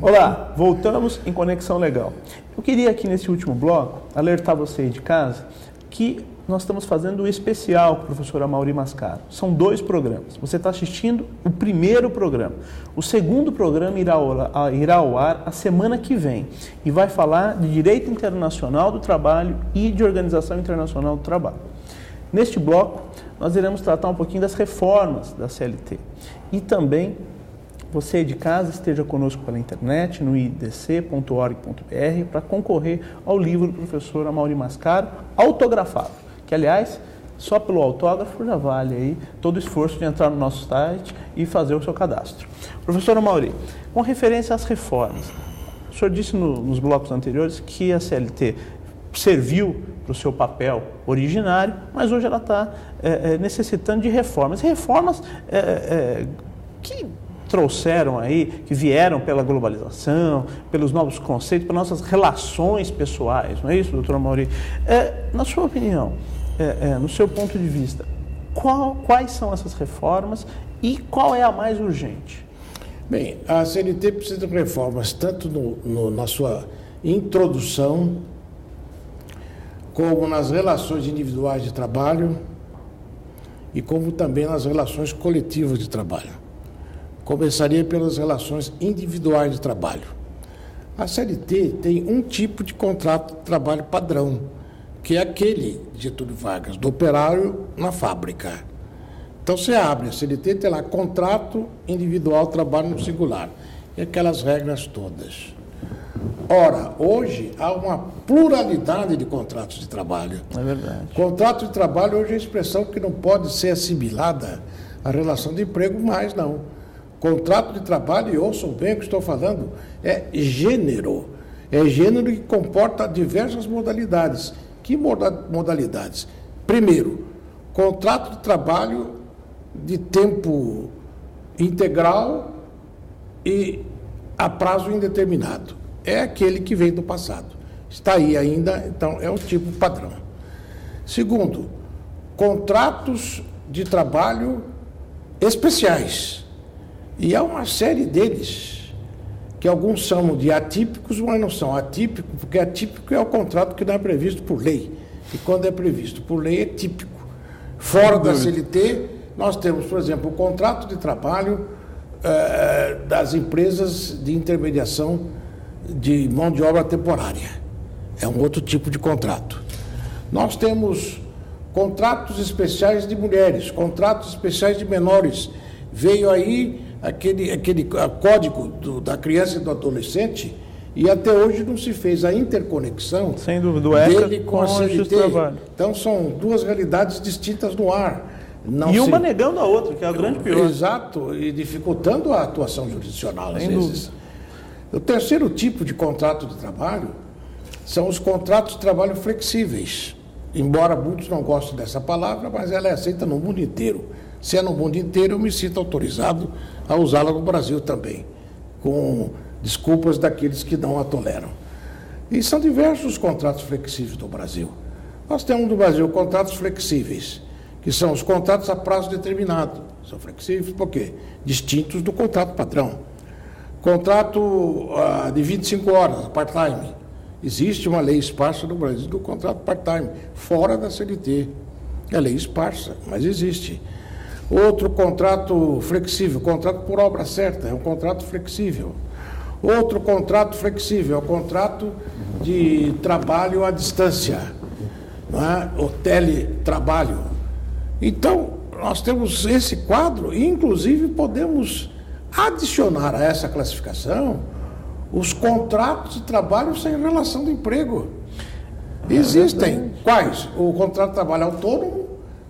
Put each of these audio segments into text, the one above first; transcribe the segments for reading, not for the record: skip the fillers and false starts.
Olá, voltamos em Conexão Legal. Eu queria aqui nesse último bloco alertar você aí de casa que nós estamos fazendo um especial com o professor Amaury Mascaro. São 2 programas. Você está assistindo o primeiro programa. O segundo programa irá ao ar a semana que vem e vai falar de Direito Internacional do Trabalho e de Organização Internacional do Trabalho. Neste bloco, nós iremos tratar um pouquinho das reformas da CLT e também você de casa esteja conosco pela internet, no idc.org.br, para concorrer ao livro do professor Amaury Mascaro, autografado, que, aliás, só pelo autógrafo já vale aí todo o esforço de entrar no nosso site e fazer o seu cadastro. Professor Amaury, com referência às reformas, o senhor disse nos blocos anteriores que a CLT serviu para o seu papel originário, mas hoje ela está necessitando de reformas. Reformas que trouxeram aí, que vieram pela globalização, pelos novos conceitos, para nossas relações pessoais, não é isso, doutor Amaury? Na sua opinião, no seu ponto de vista, quais são essas reformas e qual é a mais urgente? Bem, a CLT precisa de reformas tanto na sua introdução, como nas relações individuais de trabalho e como também nas relações coletivas de trabalho. Começaria pelas relações individuais de trabalho. A CLT tem um tipo de contrato de trabalho padrão, que é aquele de Getúlio Vargas, do operário na fábrica. Então você abre a CLT, tem lá contrato individual, trabalho no singular, e aquelas regras todas. Ora, hoje há uma pluralidade de contratos de trabalho. É verdade. Contrato de trabalho hoje é a expressão que não pode ser assimilada à relação de emprego mais, não. Contrato de trabalho, e ouçam bem o que estou falando, é gênero. É gênero que comporta diversas modalidades. Que modalidades? Primeiro, contrato de trabalho de tempo integral e a prazo indeterminado. É aquele que vem do passado. Está aí ainda, então é o tipo padrão. Segundo, contratos de trabalho especiais. E há uma série deles, que alguns chamam de atípicos, mas não são atípicos, porque atípico é o contrato que não é previsto por lei. E quando é previsto por lei, é típico. Fora da CLT, nós temos, por exemplo, o contrato de trabalho das empresas de intermediação de mão de obra temporária. É um outro tipo de contrato. Nós temos contratos especiais de mulheres, contratos especiais de menores. Veio aí aquele código da criança e do adolescente e até hoje não se fez a interconexão sem dúvida, do ECA dele com a CLT. Então são 2 realidades distintas no ar. E uma negando a outra, que é a grande pior. Exato, e dificultando a atuação jurisdicional às vezes. O terceiro tipo de contrato de trabalho são os contratos de trabalho flexíveis. Embora muitos não gostem dessa palavra, mas ela é aceita no mundo inteiro. Se é no mundo inteiro, eu me sinto autorizado a usá-la no Brasil também, com desculpas daqueles que não a toleram. E são diversos os contratos flexíveis do Brasil. Nós temos no Brasil contratos flexíveis, que são os contratos a prazo determinado. São flexíveis por quê? Distintos do contrato padrão. Contrato de 25 horas, part-time. Existe uma lei esparsa no Brasil do contrato part-time, fora da CLT. É lei esparsa, mas existe. Outro contrato flexível, contrato por obra certa, é um contrato flexível. Outro contrato flexível é o contrato de trabalho à distância, não é? O teletrabalho. Então, nós temos esse quadro e, inclusive, podemos adicionar a essa classificação os contratos de trabalho sem relação de emprego. Existem. Quais? O contrato de trabalho autônomo,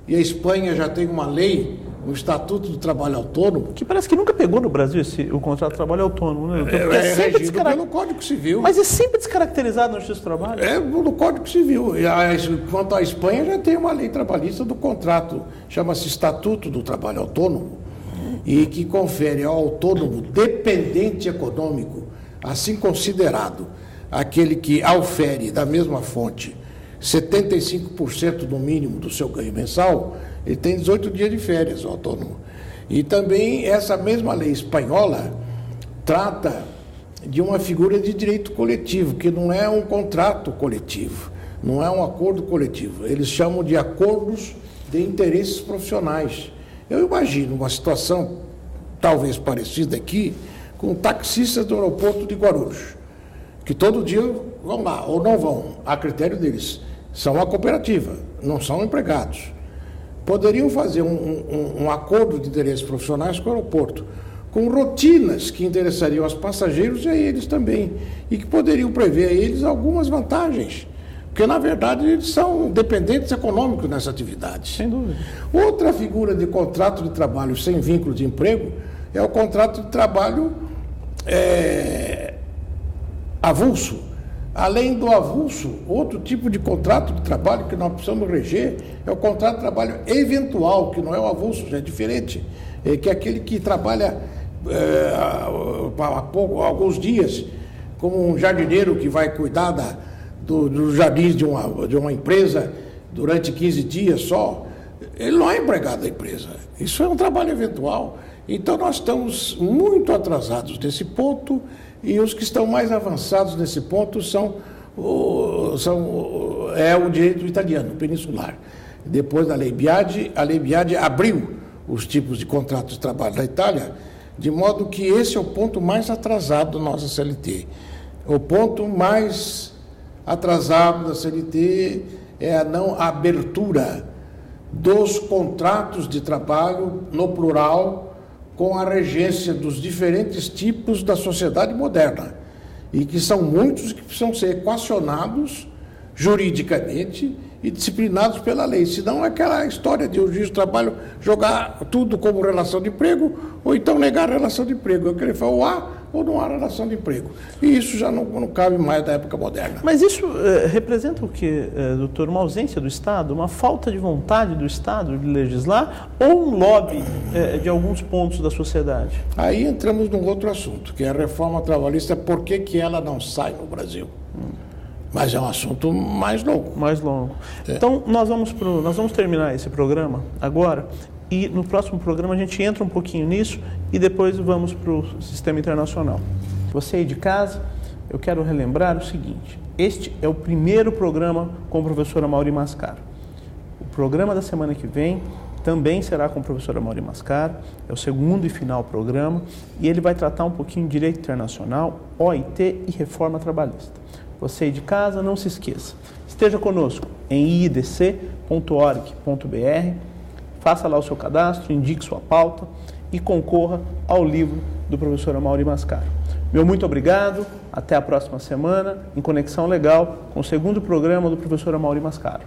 e a Espanha já tem uma lei, o Estatuto do Trabalho Autônomo. Que parece que nunca pegou no Brasil o contrato de trabalho autônomo, né? É regido pelo Código Civil. Mas é sempre descaracterizado no Justiça do Trabalho? É no Código Civil. Quanto à Espanha, já tem uma lei trabalhista do contrato, chama-se Estatuto do Trabalho Autônomo, e que confere ao autônomo dependente econômico, assim considerado, aquele que aufere da mesma fonte 75% no mínimo do seu ganho mensal, ele tem 18 dias de férias, o autônomo. E também essa mesma lei espanhola trata de uma figura de direito coletivo, que não é um contrato coletivo, não é um acordo coletivo. Eles chamam de acordos de interesses profissionais. Eu imagino uma situação talvez parecida aqui com taxistas do aeroporto de Guarulhos, que todo dia vão lá ou não vão, a critério deles. São uma cooperativa, não são empregados. Poderiam fazer um acordo de interesses profissionais com o aeroporto, com rotinas que interessariam aos passageiros e a eles também, e que poderiam prever a eles algumas vantagens, porque, na verdade, eles são dependentes econômicos nessa atividade. Sem dúvida. Outra figura de contrato de trabalho sem vínculo de emprego é o contrato de trabalho avulso. Além do avulso, outro tipo de contrato de trabalho que nós precisamos reger é o contrato de trabalho eventual, que não é o avulso, já é diferente, que é aquele que trabalha alguns dias, como um jardineiro que vai cuidar dos jardins de uma empresa durante 15 dias só. Ele não é empregado da empresa, isso é um trabalho eventual. Então nós estamos muito atrasados nesse ponto, e os que estão mais avançados nesse ponto é o direito italiano, peninsular. Depois da Lei Biagi, a Lei Biagi abriu os tipos de contratos de trabalho da Itália, de modo que esse é o ponto mais atrasado da nossa CLT. O ponto mais atrasado da CLT é a não abertura dos contratos de trabalho no plural, com a regência dos diferentes tipos da sociedade moderna, e que são muitos que precisam ser equacionados juridicamente e disciplinados pela lei. Senão é aquela história de o juiz do trabalho jogar tudo como relação de emprego, ou então negar a relação de emprego. Eu queria falar ou há ou não há relação de emprego. E isso já não cabe mais da época moderna. Mas isso representa o quê, doutor? Uma ausência do Estado, uma falta de vontade do Estado de legislar, ou um lobby de alguns pontos da sociedade? Aí entramos num outro assunto, que é a reforma trabalhista. Por que ela não sai no Brasil? Mas é um assunto mais longo. Mais longo. Então, nós vamos terminar esse programa agora, e no próximo programa a gente entra um pouquinho nisso e depois vamos para o sistema internacional. Você aí de casa, eu quero relembrar o seguinte: este é o primeiro programa com a professora Mauri Mascaro. O programa da semana que vem também será com a professora Mauri Mascaro, é o segundo e final programa, e ele vai tratar um pouquinho de direito internacional, OIT e reforma trabalhista. Você aí de casa, não se esqueça, esteja conosco em iidc.org.br, faça lá o seu cadastro, indique sua pauta e concorra ao livro do professor Mauri Mascaro. Meu muito obrigado, até a próxima semana, em Conexão Legal, com o segundo programa do professor Mauri Mascaro.